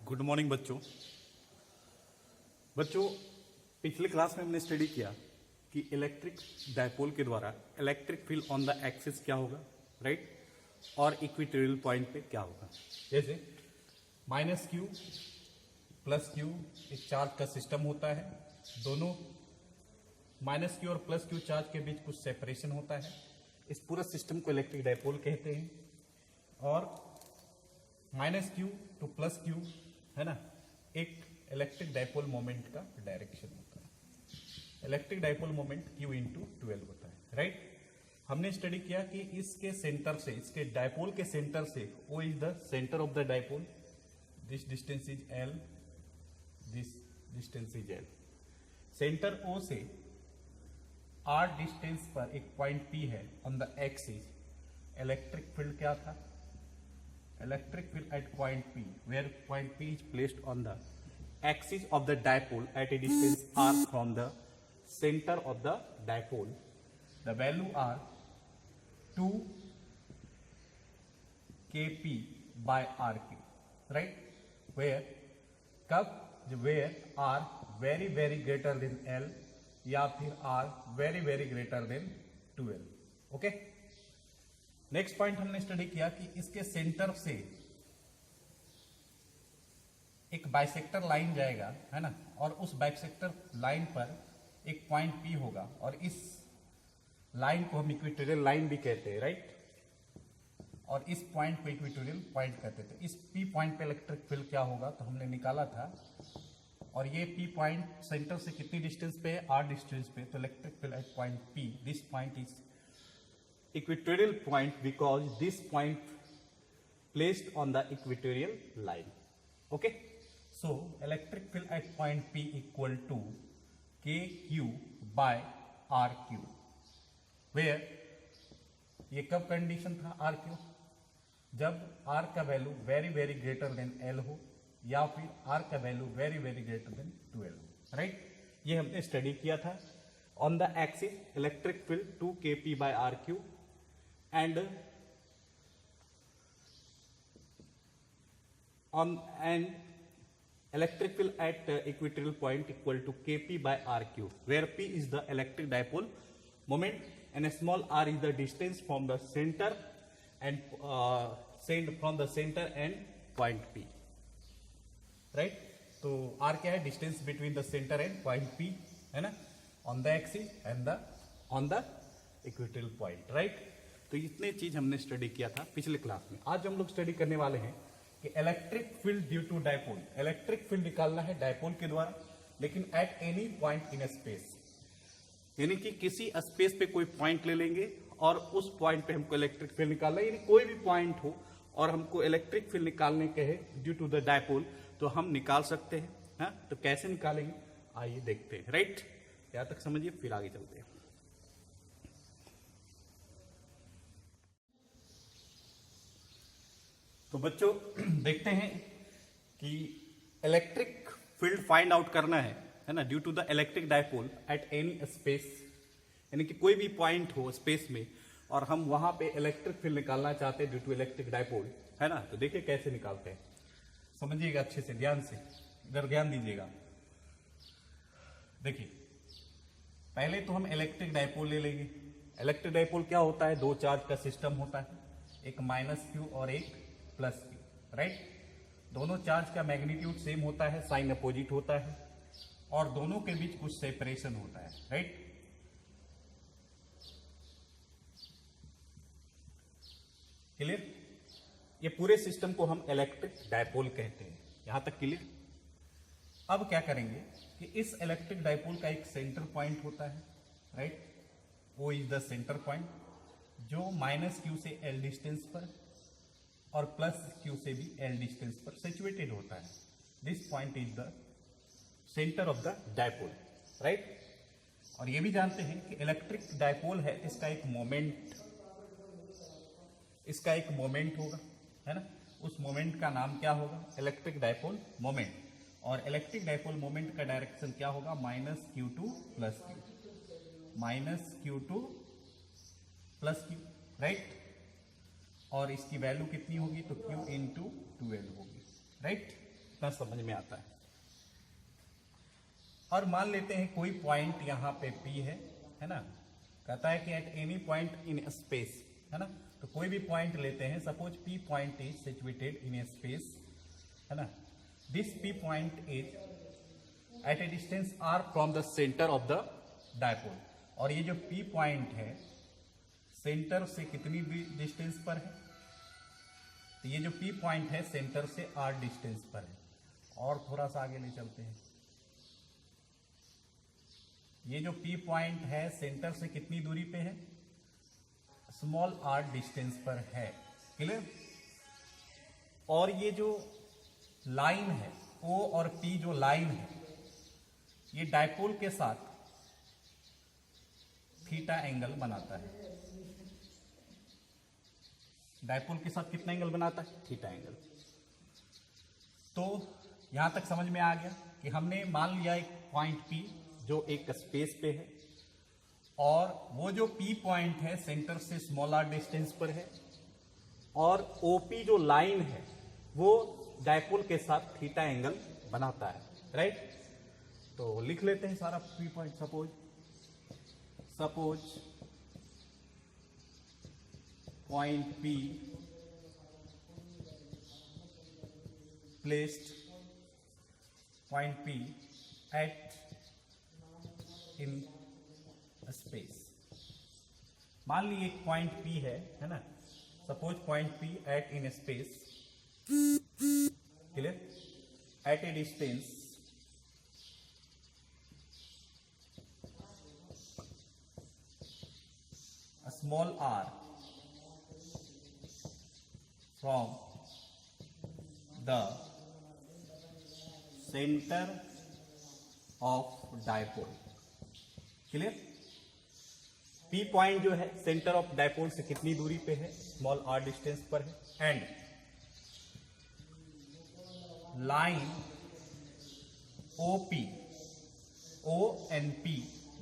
Good morning बच्चों। पिछले class में हमने स्टडी किया कि इलेक्ट्रिक डायपोल के द्वारा electric field on the axis क्या होगा, राइट, और इक्वेटोरियल पॉइंट पे क्या होगा। जैसे -q +q एक चार्ज का सिस्टम होता है, दोनों -q और +q चार्ज के बीच कुछ सेपरेशन होता है। इस पूरा सिस्टम को इलेक्ट्रिक डायपोल कहते हैं। और -q टू +q है ना, एक इलेक्ट्रिक डायपोल मोमेंट का डायरेक्शन होता है। Electric dipole moment q into 12 होता है, राइट। हमने स्टडी किया कि इसके सेंटर से, इसके डायपोल के सेंटर से, O is the centre of the dipole, this distance is L, this distance is L। Centre O से r डिस्टेंस पर एक पॉइंट P है on the axis. Electric field क्या था? Electric field at point P, where point P is placed on the axis of the dipole at a distance r from the center of the dipole. The value are 2 kp by rq, right? Where r very greater than L या फिर r very greater than 12, okay? Next point हमने study किया कि इसके centre से एक bisector line जाएगा, है ना, और उस बाइसेक्टर लाइन पर एक पॉइंट P होगा और इस लाइन को हम इक्वेटोरियल लाइन भी कहते हैं, राइट। और इस पॉइंट को इक्वेटोरियल पॉइंट कहते थे। इस P पॉइंट पे इलेक्ट्रिक फील्ड क्या होगा तो हमने निकाला था। और ये P पॉइंट सेंटर से कितनी डिस्टेंस पे है? r डिस्टेंस पे। तो electric field at point P, this point is equatorial point because this point placed on the equatorial line, okay? So electric field at point P equal to kq by rq, where ये कब condition था rq? जब r का value very greater than L हो या फिर r का value very greater than 12 हो, राइट। ये हमने स्टडी किया था। On the axis electric field 2 kp by rq and electric field at equatorial point equal to kp by rq, where p is the electric dipole moment and small r is the distance from the center and from the center and point P, right? तो r क्या है? Distance between the centre and point P, है ना, on the axis and on the equatorial point, right. तो इतने चीज हमने study किया था पिछले क्लास में। आज हम लोग स्टडी करने वाले हैं कि electric field due to dipole. Electric field निकालना है डायपोल के द्वारा, लेकिन at any point in space, यानी कि किसी स्पेस पे कोई पॉइंट ले लेंगे और उस पॉइंट पे हमको इलेक्ट्रिक फील्ड निकालना है। यानी कोई भी पॉइंट हो और हमको इलेक्ट्रिक फील्ड निकालने कहे ड्यू टू द डायपोल, तो हम निकाल सकते हैं। हाँ, तो कैसे निकालेंगे आइए देखते हैं, राइट। यहां तक समझिए, फिर आगे चलते हैं। तो बच्चों देखते हैं कि इलेक्ट्रिक फील्ड फाइंड आउट करना है ना, due to the electric dipole at any space, यानी कि कोई भी पॉइंट हो स्पेस में और हम वहां पे इलेक्ट्रिक फील्ड निकालना चाहते हैं ड्यू टू इलेक्ट्रिक डायपोल, है ना। तो देखिए कैसे निकालते हैं, समझिएगा अच्छे से, ध्यान से, इधर ध्यान दीजिएगा। देखिए पहले तो हम इलेक्ट्रिक डायपोल ले लेंगे। इलेक्ट्रिक डायपोल क्या होता है? दो चार्ज का सिस्टम होता है, एक -q और एक +q, राइट। दोनों चार्ज का मैग्नीट्यूड सेम होता है, साइन अपोजिट होता है और दोनों के बीच कुछ सेपरेशन होता है, राइट। क्लियर? ये पूरे सिस्टम को हम इलेक्ट्रिक डायपोल कहते हैं। यहां तक क्लियर? अब क्या करेंगे कि इस इलेक्ट्रिक डायपोल का एक सेंटर पॉइंट होता है, right. O is the centre point जो -q से L डिस्टेंस पर और +q से भी L डिस्टेंस पर सिचुएटेड होता है। This point is the centre of the dipole, right. और ये भी जानते हैं कि इलेक्ट्रिक डायपोल है, इसका एक मोमेंट होगा, है ना। उस मोमेंट का नाम क्या होगा? Electric dipole moment. और इलेक्ट्रिक डायपोल मोमेंट का डायरेक्शन क्या होगा? -q to +q, right. और इसकी वैल्यू कितनी होगी? तो q इंटू 12 होगी, राइट। इतना समझ में आता है। और मान लेते हैं कोई पॉइंट यहाँ पे P है ना, कहता है कि at any point in space, है ना, तो कोई भी पॉइंट लेते हैं, suppose P point is situated in a space, है ना, this P point is at a distance r from the centre of the dipole, और ये जो P पॉइंट है सेंटर से कितनी डिस्टेंस पर है, तो ये जो P पॉइंट है सेंटर से r डिस्टेंस पर है। और थोड़ा सा आगे ले चलते हैं, ये जो P पॉइंट है सेंटर से कितनी दूरी पे है, स्मॉल r डिस्टेंस पर है, क्लियर। और ये जो लाइन है O और P जो लाइन है ये डायपोल के साथ थीटा एंगल बनाता है, डायपोल के साथ कितना एंगल बनाता है, थीटा एंगल। तो यहां तक समझ में आ गया कि हमने मान लिया एक पॉइंट P जो एक स्पेस पे है, और वो जो P पॉइंट है सेंटर से स्मॉल r डिस्टेंस पर है, और OP जो लाइन है वो डायपोल के साथ थीटा एंगल बनाता है, राइट। तो लिख लेते हैं सारा P point. Suppose point P placed point P at in space. मान ली एक पॉइंट P है ना, suppose point P at in space, clear, at a distance small r from the centre of dipole, clear. P point जो है centre of dipole से कितनी दूरी पे है, स्मॉल r डिस्टेंस पर है, and line OP O and P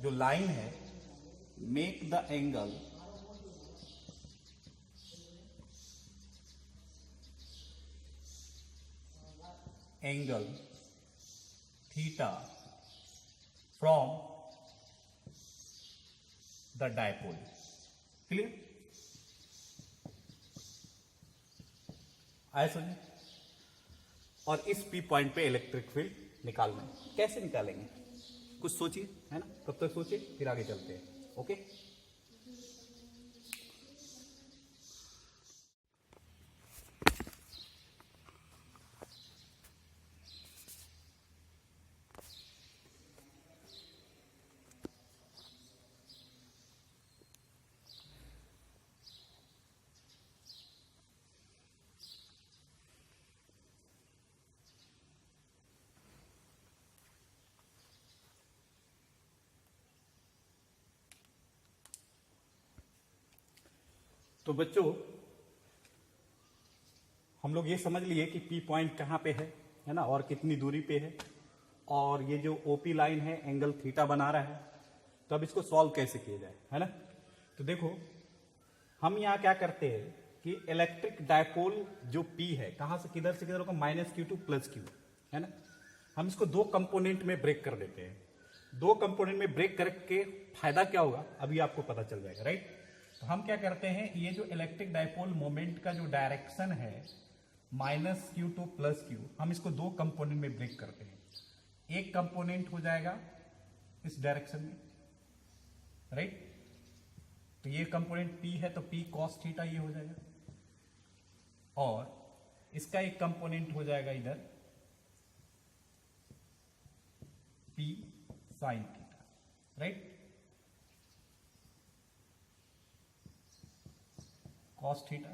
जो लाइन है make the angle theta from the dipole, clear. आए समझे। और इस P पॉइंट पे इलेक्ट्रिक फील्ड निकालना है, कैसे निकालेंगे कुछ सोचिए, है ना, तब तक सोचिए फिर आगे चलते हैं, ओके। तो बच्चों हम लोग ये समझ लिए कि P पॉइंट कहाँ पे है ना, और कितनी दूरी पे है, और ये जो OP लाइन है एंगल थीटा बना रहा है। तो अब इसको सॉल्व कैसे किया जाए, है ना। तो देखो हम यहाँ क्या करते हैं कि इलेक्ट्रिक डायपोल जो P है कहाँ से किधर होगा, -q टू +q, है ना। हम इसको दो कंपोनेंट में ब्रेक कर देते हैं। दो कंपोनेंट में ब्रेक करके फायदा क्या होगा अभी आपको पता चल जाएगा, राइट। तो हम क्या करते हैं, ये जो इलेक्ट्रिक डायपोल मोमेंट का जो डायरेक्शन है -q टू +q, हम इसको दो कंपोनेंट में ब्रेक करते हैं। एक कंपोनेंट हो जाएगा इस डायरेक्शन में, राइट। तो ये कंपोनेंट P है तो P cos थीटा ये हो जाएगा, और इसका एक कंपोनेंट हो जाएगा इधर P sin theta, right. cos theta,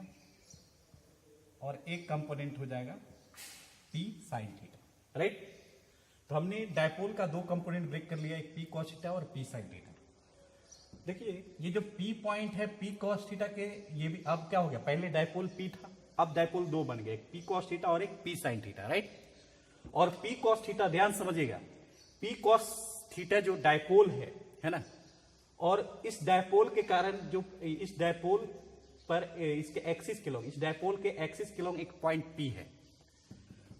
और एक कंपोनेंट हो जाएगा P sin थीटा, राइट। तो हमने डायपोल का दो कंपोनेंट ब्रेक कर लिया, एक P cos थीटा और P sin थीटा। देखिए ये जो P पॉइंट है P cos थीटा के, ये भी अब क्या हो गया, पहले डायपोल P था, अब डायपोल दो बन गए, एक P cos थीटा और एक P sin थीटा, राइट। और P cos थीटा ध्यान समझिएगा, P cos थीटा जो डायपोल है ना, और इस डायपोल के कारण जो इस डायपोल पर इसके एक्सिस के लॉन्ग, इस डायपोल के एक्सिस के लॉन्ग एक पॉइंट P है।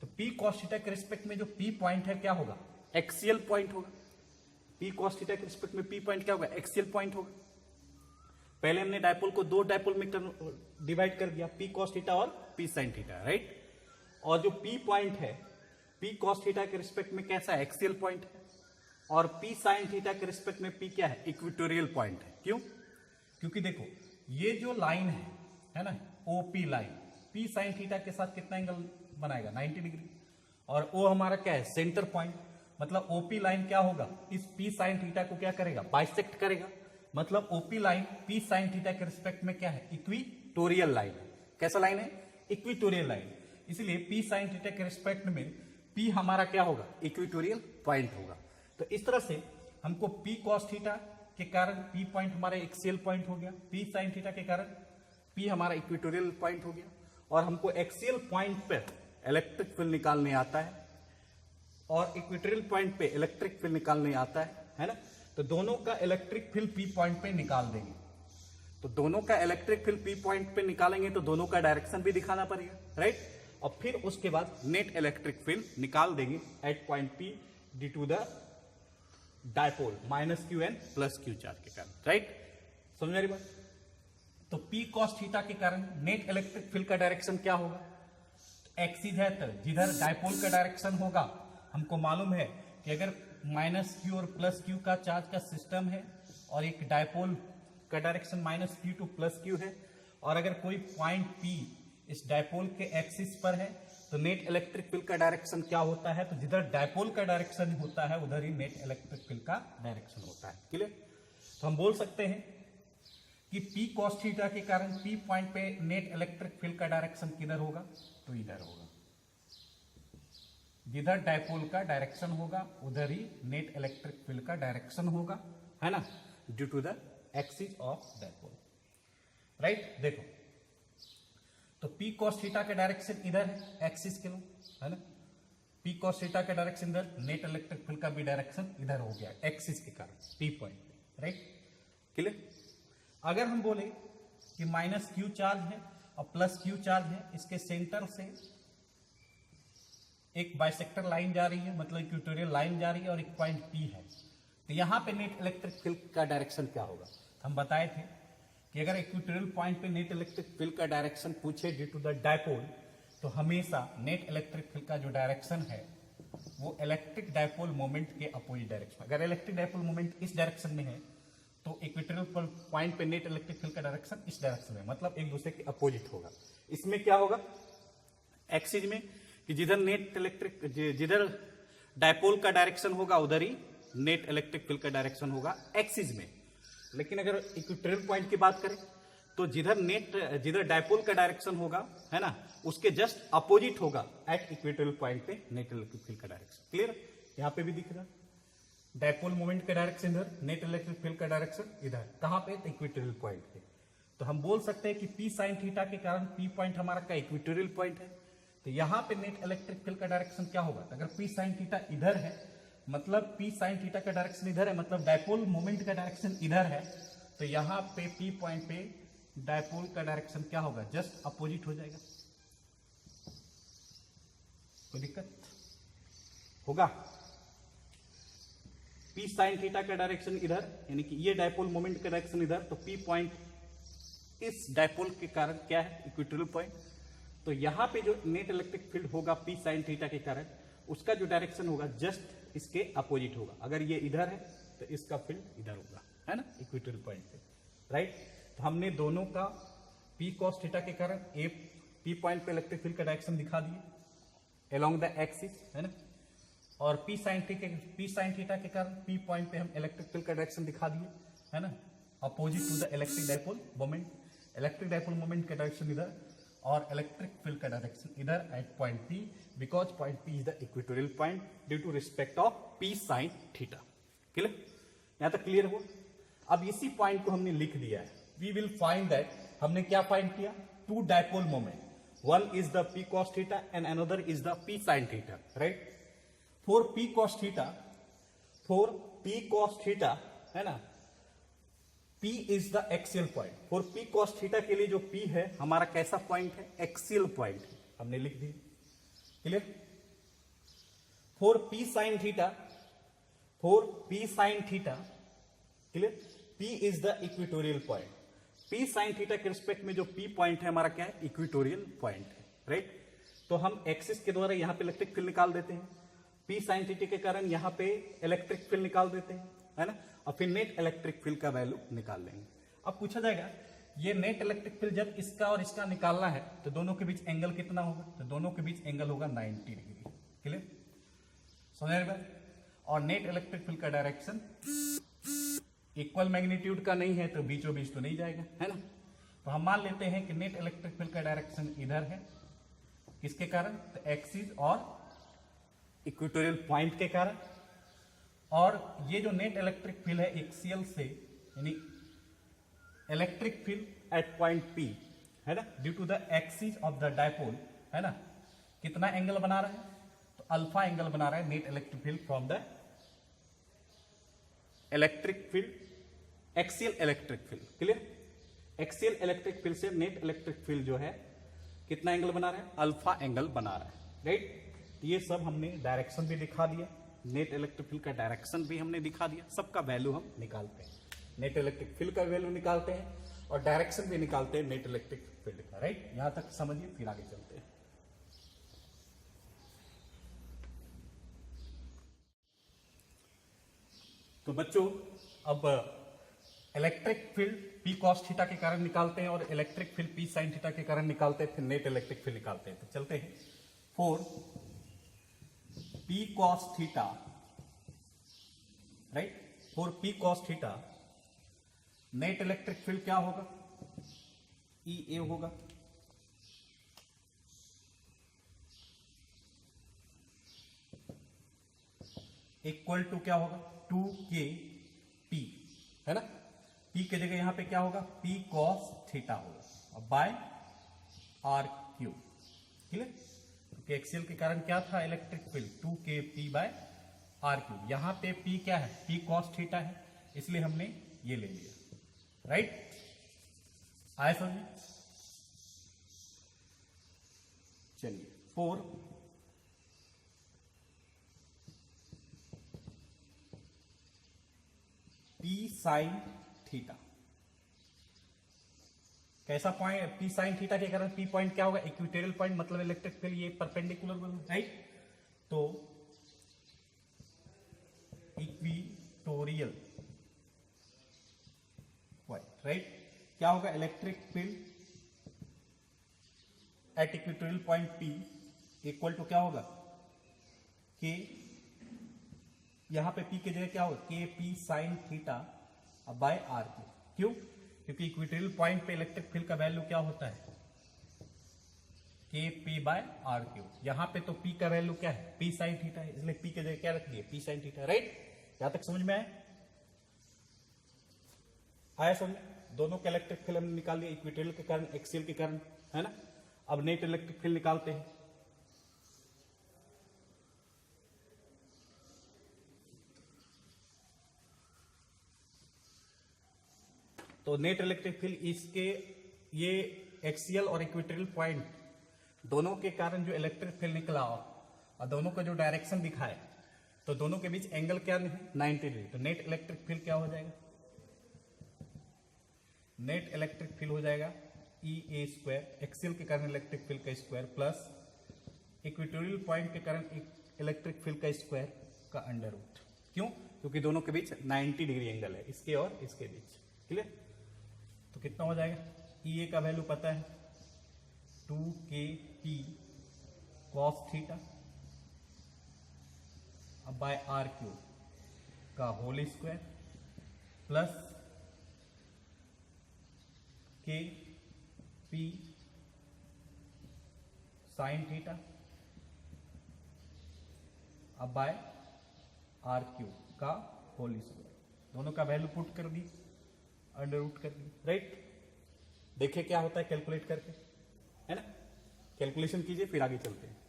तो P cos थीटा के रिस्पेक्ट में जो P पॉइंट है क्या होगा, एक्सियल पॉइंट होगा। P cos थीटा के रिस्पेक्ट में P पॉइंट क्या होगा, एक्सियल पॉइंट होगा। पहले हमने डायपोल को दो डायपोल में डिवाइड कर दिया, P cos थीटा और P sin थीटा, राइट। और जो P पॉइंट है P cos थीटा के रिस्पेक्ट में कैसा है, एक्सियल पॉइंट है। और P sin थीटा के रिस्पेक्ट में P क्या है, इक्वेटोरियल पॉइंट है। क्यों, क्योंकि देखो ये जो लाइन है ना, OP line P sin theta के साथ कितना एंगल बनाएगा, 90 डिग्री। और O हमारा क्या है, सेंटर पॉइंट। मतलब OP लाइन क्या होगा, इस P sin थीटा को क्या करेगा, बाइसेक्ट करेगा। मतलब OP line P sin theta के रिस्पेक्ट में क्या है, इक्विटोरियल लाइन है। कैसा लाइन है, इक्विटोरियल लाइन। इसलिए P sin थीटा के रिस्पेक्ट में P हमारा क्या होगा, इक्विटोरियल पॉइंट होगा। तो इस तरह से हमको P cos थीटा के कारण P पॉइंट हमारा एक्सियल पॉइंट हो गया, P sin थीटा के कारण P हमारा इक्वेटोरियल पॉइंट हो गया। और हमको एक्सियल पॉइंट पर इलेक्ट्रिक फील्ड निकालने आता है और इक्वेटोरियल पॉइंट पे इलेक्ट्रिक फील्ड निकालने आता है ना। तो दोनों का इलेक्ट्रिक फील्ड P पॉइंट पे निकाल देंगे। तो दोनों का इलेक्ट्रिक फील्ड P पॉइंट पे निकालेंगे तो दोनों का डायरेक्शन भी दिखाना पड़ेगा, राइट। और फिर उसके बाद नेट इलेक्ट्रिक फील्ड निकाल देंगे at point P due to the dipole -Qn + Q charge के कारण, राइट। समझ रही बात। तो P cos थीटा के कारण नेट इलेक्ट्रिक फील्ड का डायरेक्शन क्या होगा, एक्सिस है तो जिधर डायपोल का डायरेक्शन होगा, हमको मालूम है कि अगर -Q और +Q का चार्ज का सिस्टम है और एक डायपोल का डायरेक्शन -Q टू +Q है, और अगर कोई पॉइंट P इस डायपोल के एक्सिस पर है तो नेट इलेक्ट्रिक फील्ड का डायरेक्शन क्या होता है, तो जिधर डायपोल का डायरेक्शन होता है उधर ही नेट इलेक्ट्रिक फील्ड का डायरेक्शन होता है। क्लियर। तो हम बोल सकते हैं कि P cos थीटा के कारण P पॉइंट पे नेट इलेक्ट्रिक फील्ड का डायरेक्शन किधर होगा, तो इधर होगा। जिधर डायपोल का डायरेक्शन होगा उधर ही नेट इलेक्ट्रिक फील्ड का डायरेक्शन होगा, है ना, due to the axis of dipole, right. देखो तो P cos थीटा का डायरेक्शन इधर है, एक्सिस के लिए, है ना। P cos थीटा का डायरेक्शन इधर, नेट इलेक्ट्रिक फील्ड का भी डायरेक्शन इधर हो गया एक्सिस के कारण P पॉइंट, राइट। क्लियर। अगर हम बोले कि -Q चार्ज है और +Q चार्ज है, इसके सेंटर से एक बाइसेक्टर लाइन जा रही है, मतलब इक्वेटोरियल लाइन जा रही है, और एक पॉइंट P है, तो यहां पे नेट इलेक्ट्रिक फील्ड का डायरेक्शन क्या होगा। तो हम बताए थे कि अगर इक्वेटोरियल पॉइंट पे नेट इलेक्ट्रिक फील्ड का डायरेक्शन पूछे ड्यू टू द डायपोल, तो हमेशा नेट इलेक्ट्रिक फील्ड का जो डायरेक्शन है वो इलेक्ट्रिक डायपोल मोमेंट के अपोजिट डायरेक्शन। अगर इलेक्ट्रिक डायपोल मोमेंट इस डायरेक्शन में है तो इक्वेटोरियल पॉइंट पे नेट इलेक्ट्रिक फील्ड का डायरेक्शन इस डायरेक्शन में, मतलब एक दूसरे के अपोजिट होगा। इसमें क्या होगा, एक्सिस में कि जिधर डायपोल का डायरेक्शन होगा उधर ही नेट इलेक्ट्रिक फील्ड का डायरेक्शन होगा एक्सिस में। लेकिन अगर इक्वेटोरियल पॉइंट की बात करें तो जिधर डायपोल का डायरेक्शन होगा, है ना, उसके जस्ट अपोजिट होगा एट इक्वेटोरियल पॉइंट पे नेट इलेक्ट्रिक फील्ड का डायरेक्शन। क्लियर। यहां पे भी दिख रहा डायपोल मोमेंट का डायरेक्शन इधर, नेट इलेक्ट्रिक फील्ड का डायरेक्शन इधर, कहां पे, इक्वेटोरियल पॉइंट पे। तो हम बोल सकते हैं कि P sin थीटा के कारण P पॉइंट हमारा का इक्वेटोरियल पॉइंट है, तो यहां पे नेट इलेक्ट्रिक फील्ड का डायरेक्शन क्या होगा। तो अगर P sin थीटा इधर है, मतलब P sin थीटा का डायरेक्शन इधर है, मतलब डायपोल मोमेंट का डायरेक्शन इधर है, तो यहां पे P पॉइंट पे डायपोल का डायरेक्शन क्या होगा, जस्ट अपोजिट हो जाएगा। कोई दिक्कत होगा। P sin थीटा का डायरेक्शन इधर, यानी कि ये डायपोल मोमेंट का डायरेक्शन इधर, तो P पॉइंट इस डायपोल के कारण क्या है, इक्वेटोरियल पॉइंट। तो यहां पे जो नेट इलेक्ट्रिक फील्ड होगा P sin थीटा के कारण, उसका जो डायरेक्शन होगा जस्ट इसके अपोजिट होगा। अगर ये इधर है तो इसका फील्ड इधर होगा, है ना, इक्वेटोरियल पॉइंट पे, राइट। तो हमने दोनों का P cos थीटा के कारण P पॉइंट पे इलेक्ट्रिक फील्ड का डायरेक्शन दिखा दिए अलोंग द एक्सिस, है ना। और P sin थीटा के कारण P पॉइंट पे हम इलेक्ट्रिक फील्ड का डायरेक्शन दिखा दिए, है ना, opposite to the electric dipole moment. Electric dipole moment का डायरेक्शन इधर और इलेक्ट्रिक फील्ड का डायरेक्शन इधर at point P, because point P is the equatorial point due to respect of P sin theta. Clear. यहां तक clear हो। अब इसी पॉइंट को हमने लिख दिया है। वी विल फाइंड दैट, हमने क्या फाइंड किया, two dipole moment, one is the P cos theta and another is the P sin theta, right. For P cos theta, है ना, P is the axial point. For P cos theta के लिए जो P है हमारा कैसा point है, axial point, हमने लिख दिया। Clear. For P sine theta, for P sine theta, clear, P is the equatorial point. P sine theta के रिस्पेक्ट में जो पी पॉइंट है हमारा क्या है, इक्वेटोरियल पॉइंट है, राइट। तो हम एक्सिस के द्वारा यहां पे इलेक्ट्रिक फील्ड निकाल देते हैं, पी साइन थीटा के कारण यहां पे इलेक्ट्रिक फील्ड निकाल देते हैं, है ना, और फिर नेट इलेक्ट्रिक फील्ड का वैल्यू निकाल लेंगे। अब पूछा जाएगा ये नेट इलेक्ट्रिक फील्ड जब इसका और इसका निकालना है तो दोनों के बीच एंगल कितना होगा, तो दोनों के बीच एंगल होगा 90 डिग्री, क्लियर, समझ में। और नेट इलेक्ट्रिक फील्ड का डायरेक्शन इक्वल मैग्नीट्यूड का नहीं है तो बीचों बीच तो नहीं जाएगा, है ना। तो हम मान लेते हैं कि नेट इलेक्ट्रिक फील्ड का डायरेक्शन इधर है, किसके कारण, तो एक्सिस और इक्वेटोरियल पॉइंट के कारण। और ये जो नेट इलेक्ट्रिक फील्ड है एक्सियल से, यानी electric field at point P, है ना, due to the axis of the dipole, है ना, कितना एंगल बना रहा है, तो अल्फा एंगल बना रहा है net electric field from the electric field, axial electric field, clear. Axial electric field से नेट इलेक्ट्रिक फील्ड जो है कितना एंगल बना रहा है, अल्फा एंगल बना रहा है, राइट। ये सब हमने डायरेक्शन भी दिखा दिया, नेट इलेक्ट्रिक फील्ड का डायरेक्शन भी हमने दिखा दिया, सबका वैल्यू हम निकालते हैं, नेट इलेक्ट्रिक फील्ड का वैल्यू निकालते हैं और डायरेक्शन भी निकालते हैं नेट इलेक्ट्रिक फील्ड का, राइट। यहां तक समझिए, फिर आगे चलते हैं। तो बच्चों अब electric field P cos theta के कारण निकालते हैं और electric field P sine theta के कारण निकालते हैं, फिर नेट इलेक्ट्रिक फील्ड निकालते हैं। तो चलते हैं, for P cos theta, right, for P cos theta net electric field क्या होगा, ई ए होगा, इक्वल टू क्या होगा, 2k p, है ना। p की जगह यहां पे क्या होगा, p cos थीटा होगा और बाय r क्यूब, क्लियर। क्योंकि एक्सियल के कारण क्या था, electric field 2k p by r cube. यहां पे p क्या है, p cos थीटा है, इसलिए हमने ये ले लिया, राइट। आया समझ में। चलिए, फोर पी साइन थीटा, कैसा पॉइंट, पी साइन थीटा के कारण पी पॉइंट क्या होगा, इक्वेटोरियल पॉइंट, मतलब इलेक्ट्रिक फील्ड ये परपेंडिकुलर बना, राइट। तो इक्वेटोरियल पॉइंट, राइट, क्या होगा, electric field at equatorial point P equal to क्या होगा, के, यहां पे पी की जगह क्या होगा, K P sine theta by R cube. क्यों, क्योंकि इक्वेटोरियल पॉइंट पे इलेक्ट्रिक फील्ड का वैल्यू क्या होता है, के पी बाय आर क्यू। यहां पे तो पी का वैल्यू क्या है, पी साइन थीटा है, इसलिए पी की जगह क्या रख दिए, पी साइन थीटा, राइट। यहां तक समझ में आया समझ। दोनों का इलेक्ट्रिक फील्ड हमने निकाल लिया, इक्वेटोरियल के कारण, एक्सियल के कारण, है ना। अब नेट इलेक्ट्रिक फील्ड निकालते हैं। तो नेट इलेक्ट्रिक फील्ड इसके, ये एक्सियल और इक्वेटोरियल पॉइंट दोनों के कारण जो इलेक्ट्रिक फील्ड निकला और दोनों का जो डायरेक्शन दिखाए, तो दोनों के बीच एंगल क्या है, 90 डिग्री। तो नेट इलेक्ट्रिक फील्ड क्या हो जाएगा, नेट इलेक्ट्रिक फील्ड हो जाएगा ई ए स्क्वायर, एक्सियल के कारण इलेक्ट्रिक फील्ड का स्क्वायर प्लस इक्वेटोरियल पॉइंट के कारण इलेक्ट्रिक फील्ड का स्क्वायर का अंडर रूट। क्यों, क्योंकि दोनों के बीच 90 डिग्री एंगल है, इसके और इसके बीच, क्लियर। तो कितना हो जाएगा, ई ए का वैल्यू पता है 2k p cos थीटा अब बाय आर क्यूब का होल स्क्वायर प्लस के पी साइन थीटा अब बाय आर क्यूब का होल स्क्वायर। दोनों का वैल्यू पुट कर दी, अंडर रूट कर दी, राइट। देखिए क्या होता है कैलकुलेट करके, है ना, कैलकुलेशन कीजिए फिर आगे चलते हैं।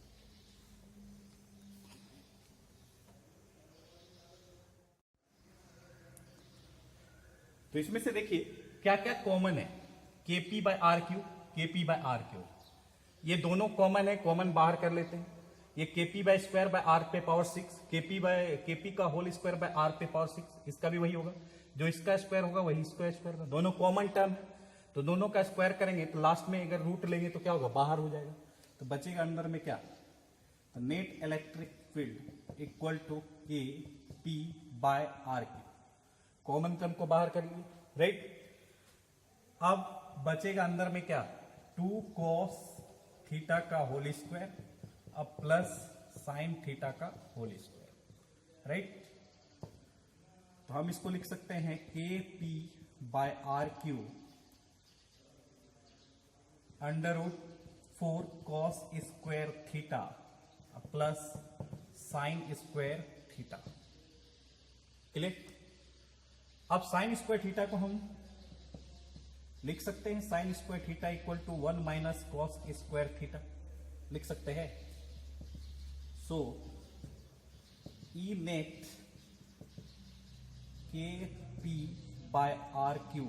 तो इसमें से देखिए क्या क्या कॉमन है, के पी बाय आर क्यू, के पी बाय आर क्यू, ये दोनों कॉमन है, कॉमन बाहर कर लेते हैं। ये kp bye square by r पे पावर 6, kp का होल स्क्वायर बाय r पे पावर 6, इसका भी वही होगा, जो इसका स्क्वायर होगा वही इसका स्क्वायर होगा, दोनों कॉमन टर्म है, तो दोनों का स्क्वायर करेंगे तो लास्ट में अगर रूट लेंगे तो क्या होगा, बाहर हो जाएगा, तो बचेगा अंदर में क्या, तो net electric field equal to K P by R Q, common term को बाहर करेंगे, राइट। अब बचेगा अंदर में क्या, 2 cos थीटा का होल स्क्वायर अब प्लस साइन थीटा का होल स्क्वायर, राइट। तो हम इसको लिख सकते हैं K P by R cube under root 4 cos square theta plus sine square theta, clear. अब साइन स्क्वायर थीटा को हम लिख सकते हैं, sine square theta equal to 1 minus cos square theta लिख सकते हैं। So E net K P by R cube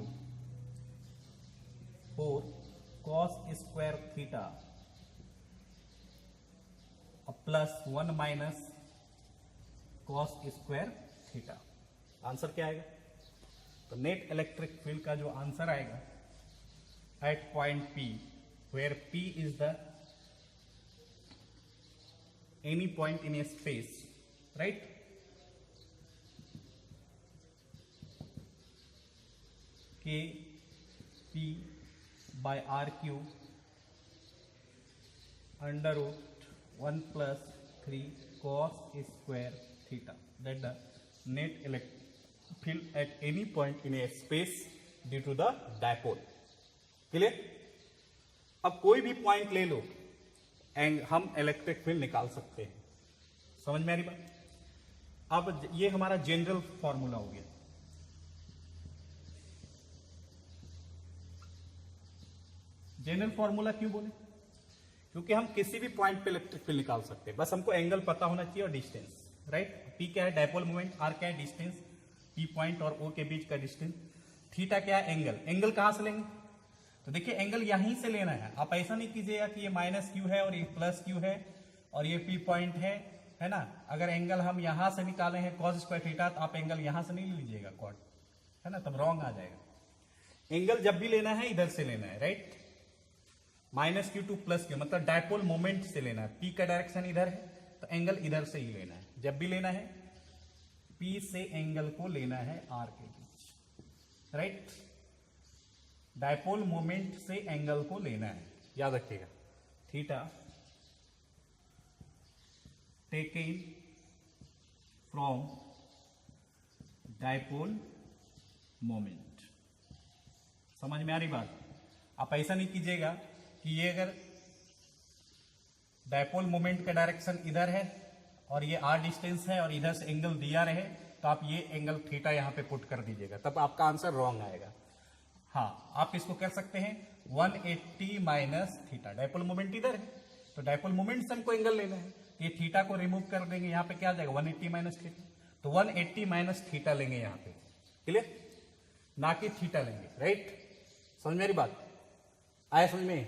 और cos square theta plus 1 minus cos square theta, answer क्या आएगा, तो नेट इलेक्ट्रिक फील्ड का जो आंसर आएगा at point P, where P is the any point in a space, right? K P by R Q under root 1 plus 3 cos square theta, that the net electric field at any point in a space due to the dipole, clear. अब कोई भी point ले लो and हम electric field निकाल सकते हैं, समझ में आ रही बात। अब ये हमारा जनरल फॉर्मूला हो गया। जनरल फॉर्मूला क्यों बोले, क्योंकि हम किसी भी पॉइंट पे इलेक्ट्रिक फील्ड निकाल सकते हैं, बस हमको एंगल पता होना चाहिए और डिस्टेंस, राइट। पी क्या है, डायपोल मोमेंट, आर क्या है, डिस्टेंस, पी पॉइंट और ओ के बीच का डिस्टेंस, थीटा क्या है, एंगल। एंगल कहां से लेंगे, तो देखिए एंगल यहीं से लेना है, आप ऐसा नहीं कीजिएगा कि ये माइनस क्यू है और ये प्लस क्यू है और ये पी पॉइंट है ना। अगर एंगल हम यहां से निकाले हैं कॉस स्क्वायर थीटा, तो आप एंगल यहां से नहीं लीजिएगा कॉट, है ना, तब रॉन्ग आ जाएगा। एंगल जब भी लेना है इधर से लेना है, right, minus Q two plus Q, मतलब डायपोल मोमेंट से लेना है। पी का डायरेक्शन इधर है तो एंगल इधर से ही लेना है, जब भी लेना है पी से एंगल को लेना है आर के बीच, राइट। डायपोल मोमेंट से एंगल को लेना है, याद रखिएगा। Theta taken from dipole moment, समझ में आ रही बात। आप ऐसा नहीं कीजिएगा कि ये अगर डायपोल मोमेंट का डायरेक्शन इधर है और ये आर डिस्टेंस है और इधर से एंगल दिया रहे, तो आप ये एंगल थीटा यहां पे पुट कर दीजिएगा, तब आपका आंसर रॉन्ग आएगा। हाँ, आप इसको कर सकते हैं 180 माइनस थीटा, डायपोल मोमेंट इधर है तो डायपोल मोमेंट से हमको एंगल लेना है, ये थीटा को रिमूव कर देंगे, यहाँ पे क्या आ जाएगा 180 माइनस थीटा, तो 180 माइनस थीटा लेंगे यहाँ पे, क्लियर, ना कि थीटा लेंगे, राइट। समझ मेरी बात आया समझ में।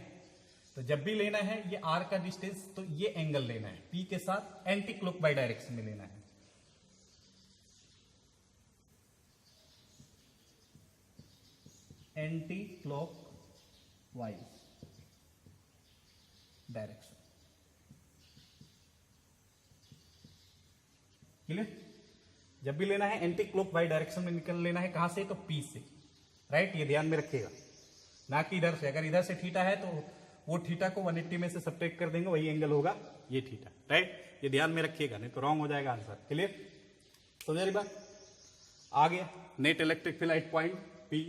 तो जब भी लेना है ये आर का डिस्टेंस, तो ये एंगल लेना है पी के साथ एंटी क्लॉक बाई डायरेक्शन में लेना है, anti clock wise direction, clear. जब भी लेना है एंटी क्लॉक वाइज डायरेक्शन में निकल लेना है, कहां से, तो पी से, राइट। ये ध्यान में रखिएगा, ना कि इधर से। अगर इधर से थीटा है तो वो थीटा को 180 में से सब्ट्रैक्ट कर देंगे, वही एंगल होगा ये थीटा, राइट। ये ध्यान में रखिएगा, नहीं तो रॉन्ग हो जाएगा आंसर, क्लियर। समझ रही बात, आ गया net electric field at point P,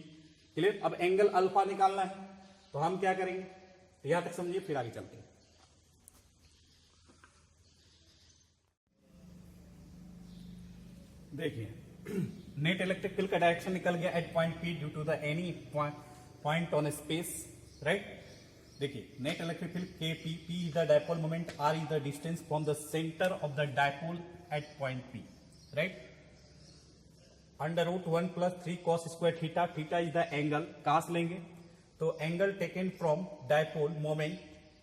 clear. अब एंगल अल्फा निकालना है, तो हम क्या करेंगे, यहां तक समझिए फिर आगे चलते हैं। देखिए नेट इलेक्ट्रिक फील्ड का डायरेक्शन निकल गया at point P due to the any point on space, right. देखिए net electric field K P, P is the dipole moment, R is the distance from the centre of the dipole at point P, right. Under root 1 plus 3 cos square theta, theta is the angle, कहां से लेंगे, तो angle taken from dipole moment,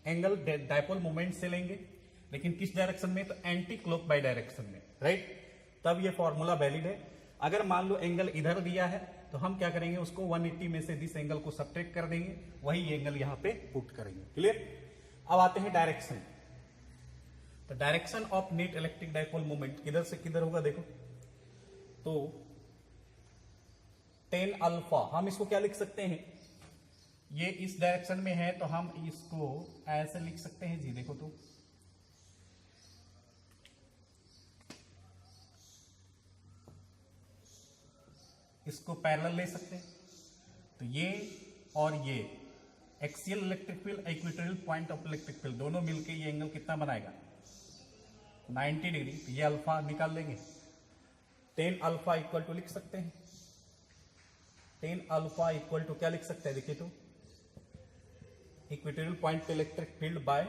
angle dipole moment से लेंगे, लेकिन किस direction में, तो एंटी क्लॉक बाई डायरेक्शन में, राइट। तब ये फॉर्मूला वैलिड है। अगर मान लो एंगल इधर दिया है तो हम क्या करेंगे, उसको 180 में से दिस एंगल को सब्ट्रैक्ट कर देंगे, वही एंगल यहां पे पुट करेंगे। क्लियर। अब आते हैं डायरेक्शन। तो direction of net electric dipole moment किधर से किधर होगा, देखो तो tan अल्फा, हम इसको क्या लिख सकते हैं, ये इस डायरेक्शन में है तो हम इसको ऐसे लिख सकते हैं जी, देखो तो इसको पैरेलल ले सकते हैं। तो ये और ये axial electric field, equatorial point of electric field, दोनों मिलके ये एंगल कितना बनाएगा, 90 डिग्री। तो ये अल्फा निकाल लेंगे, tan अल्फा इक्वल टू लिख सकते हैं, tan अल्फा इक्वल टू क्या लिख सकते हैं, देखिए तो इक्वेटोरियल पॉइंट पे इलेक्ट्रिक फील्ड बाय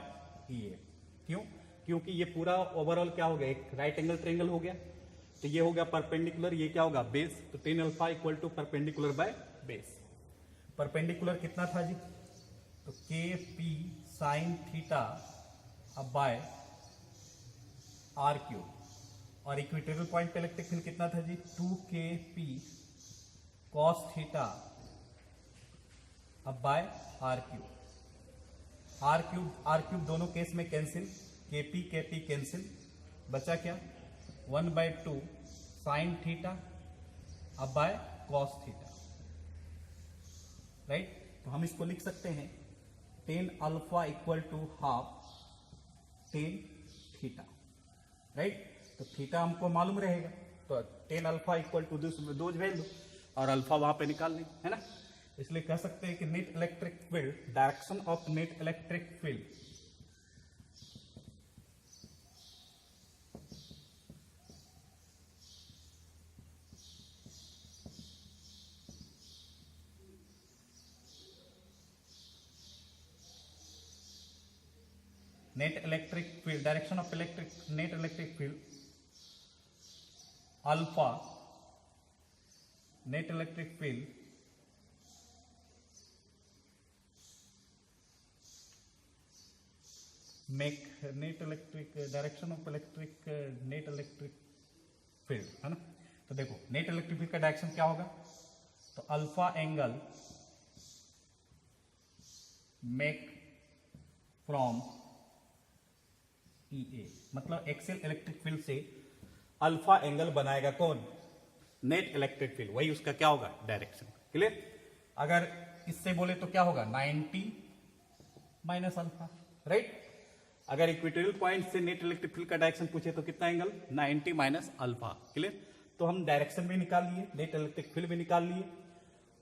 ई ए। क्यों, क्योंकि ये पूरा ओवरऑल क्या हो गया, एक राइट एंगल ट्रायंगल हो गया, तो ये हो गया परपेंडिकुलर, ये क्या होगा बेस, तो tan alpha equal to perpendicular by base. Perpendicular कितना था जी, तो के पी साइन थीटा अब बाय आर क्यू, और इक्वेटोरियल पॉइंट पे इलेक्ट्रिक फील्ड कितना था जी, 2 KP कॉस थीटा अब by R cube. R cube दोनों केस में कैंसिल, केपी कैंसिल, बचा क्या 1/2 साइन थीटा अब बाय कॉस थीटा, राइट। तो हम इसको लिख सकते हैं tan alpha equal to half tan theta, right. तो थीटा हमको मालूम रहेगा, तो tan अल्फा इक्वल टू दो वैल्यू और अल्फा वहां पे निकाल लें, है ना। इसलिए कह सकते हैं कि net electric field, direction of net electric field net electric field, direction of net electric field alpha net electric field make net electric direction of electric net electric field, है ना। तो देखो नेट इलेक्ट्रिक फील्ड का direction क्या होगा, तो alpha angle make from ई ए, मतलब axial electric field से अल्फा एंगल बनाएगा कौन, नेट इलेक्ट्रिक फील्ड, वही उसका क्या होगा डायरेक्शन। क्लियर। अगर इससे बोले तो क्या होगा 90 माइनस अल्फा, राइट। अगर इक्वेटोरियल पॉइंट से नेट इलेक्ट्रिक फील्ड का डायरेक्शन पूछे तो कितना एंगल 90 माइनस अल्फा। क्लियर। तो हम डायरेक्शन भी निकाल लिए, नेट इलेक्ट्रिक फील्ड भी निकाल लिए।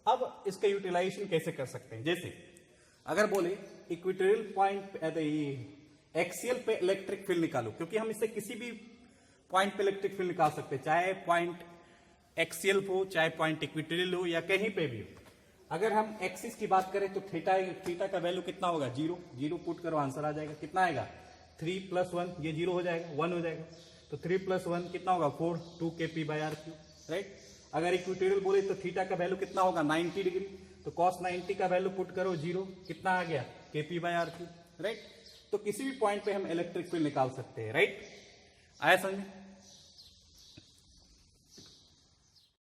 अब इसका यूटिलाइजेशन कैसे कर सकते हैं, जैसे अगर बोले इक्वेटोरियल पॉइंट एक्सियल पे इलेक्ट्रिक फील्ड निकालो, क्योंकि हम इससे किसी भी पॉइंट पे इलेक्ट्रिक फील्ड निकाल सकते हैं, चाहे पॉइंट एक्सियल हो, चाहे पॉइंट इक्वेटोरियल हो, या कहीं पे भी हो। अगर हम एक्सिस की बात करें तो थीटा का वैल्यू कितना होगा, 0 पुट करो आंसर आ जाएगा, कितना आएगा 3 + 1, ये 0 हो जाएगा, 1 हो जाएगा, तो 3 + 1 कितना होगा 4, 2 KP/R3, राइट। अगर इक्वेटोरियल बोले तो थीटा का वैल्यू कितना होगा 90 डिग्री, तो cos 90 का वैल्यू पुट करो 0, कितना आ गया KP/R3, राइट। तो किसी भी पॉइंट पे हम इलेक्ट्रिक फील्ड निकाल सकते हैं, राइट। आया समझ।